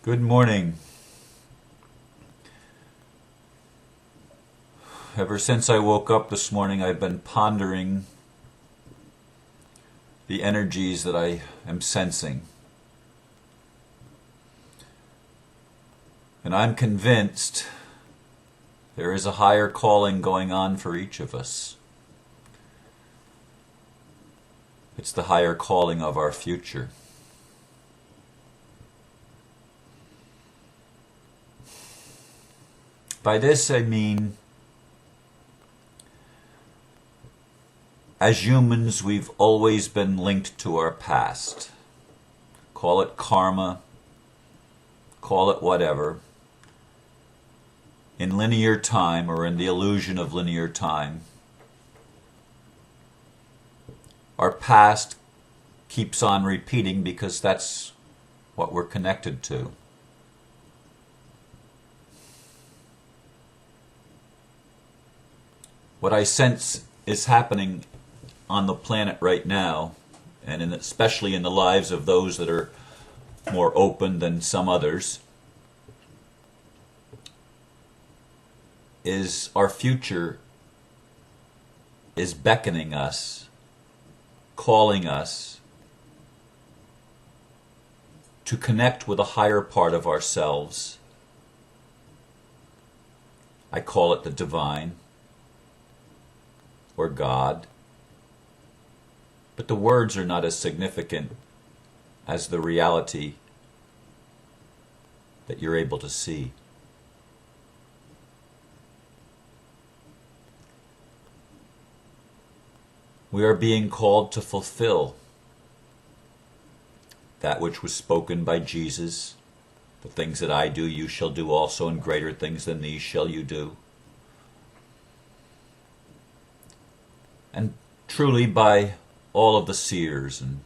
Good morning. Ever since I woke up this morning, I've been pondering the energies that I am sensing. And I'm convinced there is a higher calling going on for each of us. It's the higher calling of our future. By this I mean, as humans, we've always been linked to our past. Call it karma, call it whatever. In linear time, or in the illusion of linear time, our past keeps on repeating because that's what we're connected to. What I sense is happening on the planet right now, and especially in the lives of those that are more open than some others, is our future is beckoning us, calling us to connect with a higher part of ourselves. I call it the divine, or God. But the words are not as significant as the reality that you're able to see. We are being called to fulfill that which was spoken by Jesus. The things that I do, you shall do also, and greater things than these shall you do. And truly by all of the seers and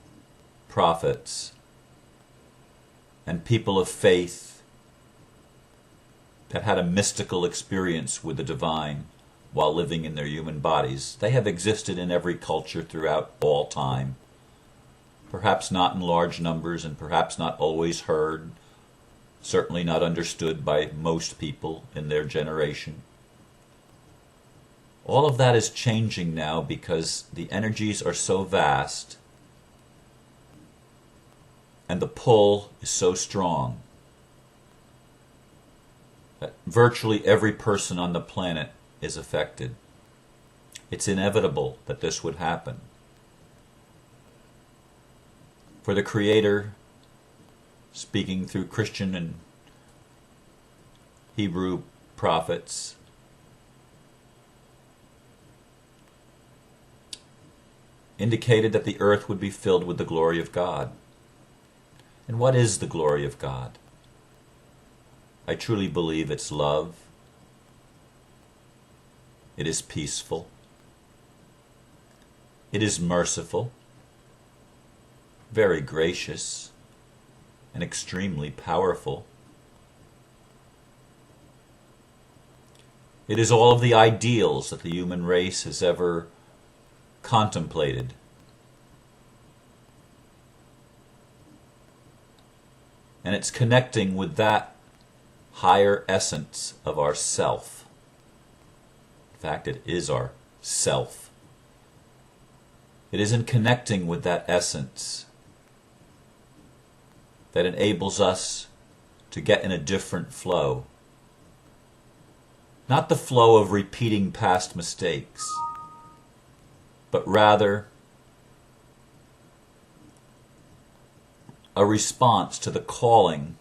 prophets and people of faith that had a mystical experience with the divine while living in their human bodies. They have existed in every culture throughout all time. Perhaps not in large numbers, and perhaps not always heard, certainly not understood by most people in their generation. All of that is changing now because the energies are so vast and the pull is so strong that virtually every person on the planet is affected. It's inevitable that this would happen. For the Creator, speaking through Christian and Hebrew prophets, indicated that the earth would be filled with the glory of God. And what is the glory of God? I truly believe it's love. It is peaceful. It is merciful, very gracious, and extremely powerful. It is all of the ideals that the human race has ever contemplated. And it's connecting with that higher essence of our self. In fact, it is our self. It is in connecting with that essence that enables us to get in a different flow. Not the flow of repeating past mistakes, but rather a response to the calling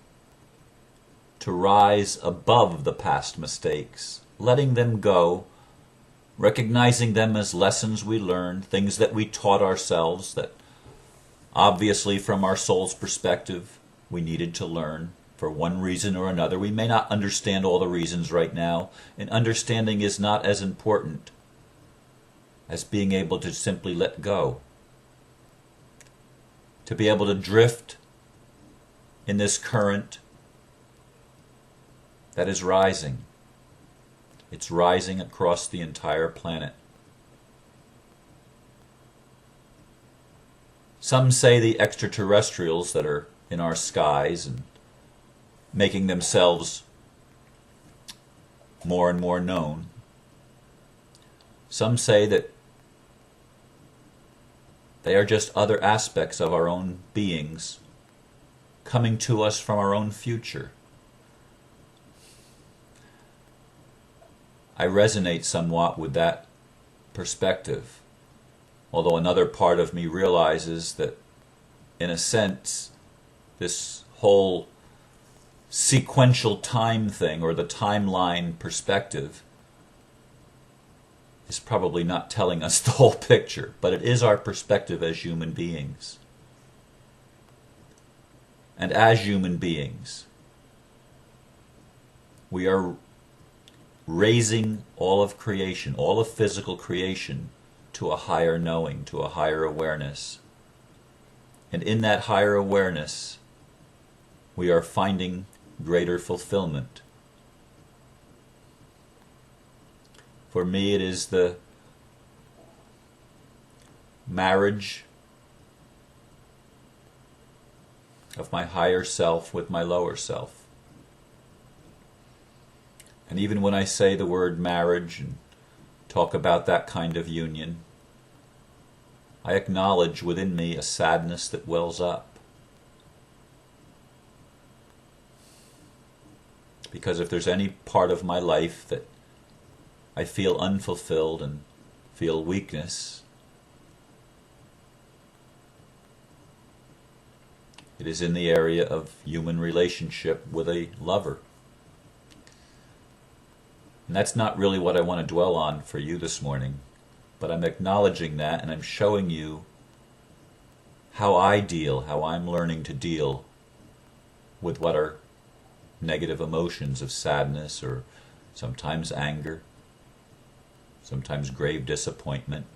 to rise above the past mistakes, letting them go, recognizing them as lessons we learned, things that we taught ourselves that obviously from our soul's perspective we needed to learn for one reason or another. We may not understand all the reasons right now, and understanding is not as important as being able to simply let go. To be able to drift in this current that is rising. It's rising across the entire planet. Some say the extraterrestrials that are in our skies and making themselves more and more known. Some say that they are just other aspects of our own beings coming to us from our own future. I resonate somewhat with that perspective, although another part of me realizes that, in a sense, this whole sequential time thing, or the timeline perspective, is probably not telling us the whole picture, but it is our perspective as human beings. And as human beings, we are raising all of creation, all of physical creation, to a higher knowing, to a higher awareness. And in that higher awareness, we are finding greater fulfillment. For me, it is the marriage of my higher self with my lower self. And even when I say the word marriage and talk about that kind of union, I acknowledge within me a sadness that wells up. Because if there's any part of my life that I feel unfulfilled and feel weakness, it is in the area of human relationship with a lover. And that's not really what I want to dwell on for you this morning, but I'm acknowledging that, and I'm showing you how I'm learning to deal with what are negative emotions of sadness, or sometimes anger, sometimes grave disappointment.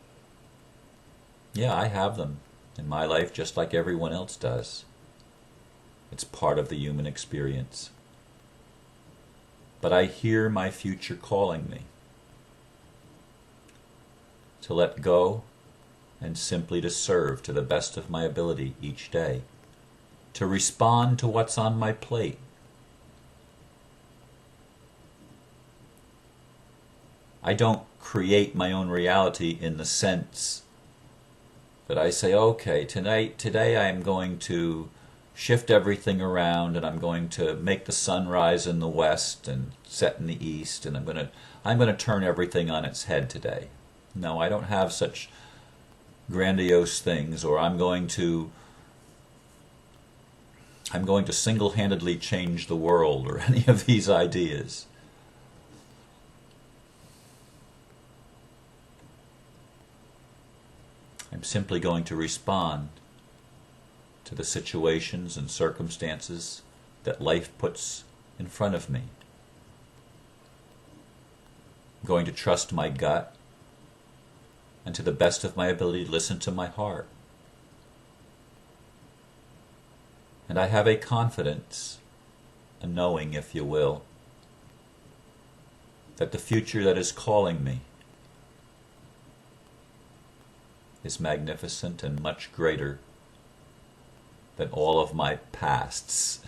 Yeah, I have them in my life just like everyone else does. It's part of the human experience. But I hear my future calling me to let go and simply to serve to the best of my ability each day, to respond to what's on my plate. I don't create my own reality in the sense that I say, okay, today I am going to shift everything around, and I'm going to make the sun rise in the west and set in the east, and I'm going to turn everything on its head today. No, I don't have such grandiose things, or I'm going to single-handedly change the world, or any of these ideas. I'm simply going to respond to the situations and circumstances that life puts in front of me. I'm going to trust my gut, and to the best of my ability listen to my heart. And I have a confidence, a knowing, if you will, that the future that is calling me is magnificent and much greater than all of my pasts.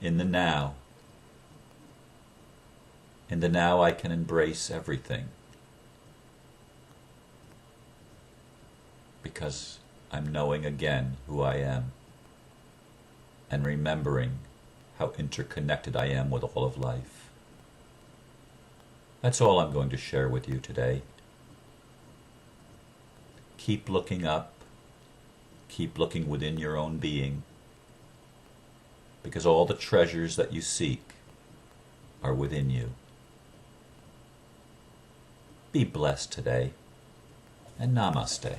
In the now I can embrace everything, because I'm knowing again who I am and remembering how interconnected I am with all of life. That's all I'm going to share with you today. Keep looking up. Keep looking within your own being, because all the treasures that you seek are within you. Be blessed today, and namaste.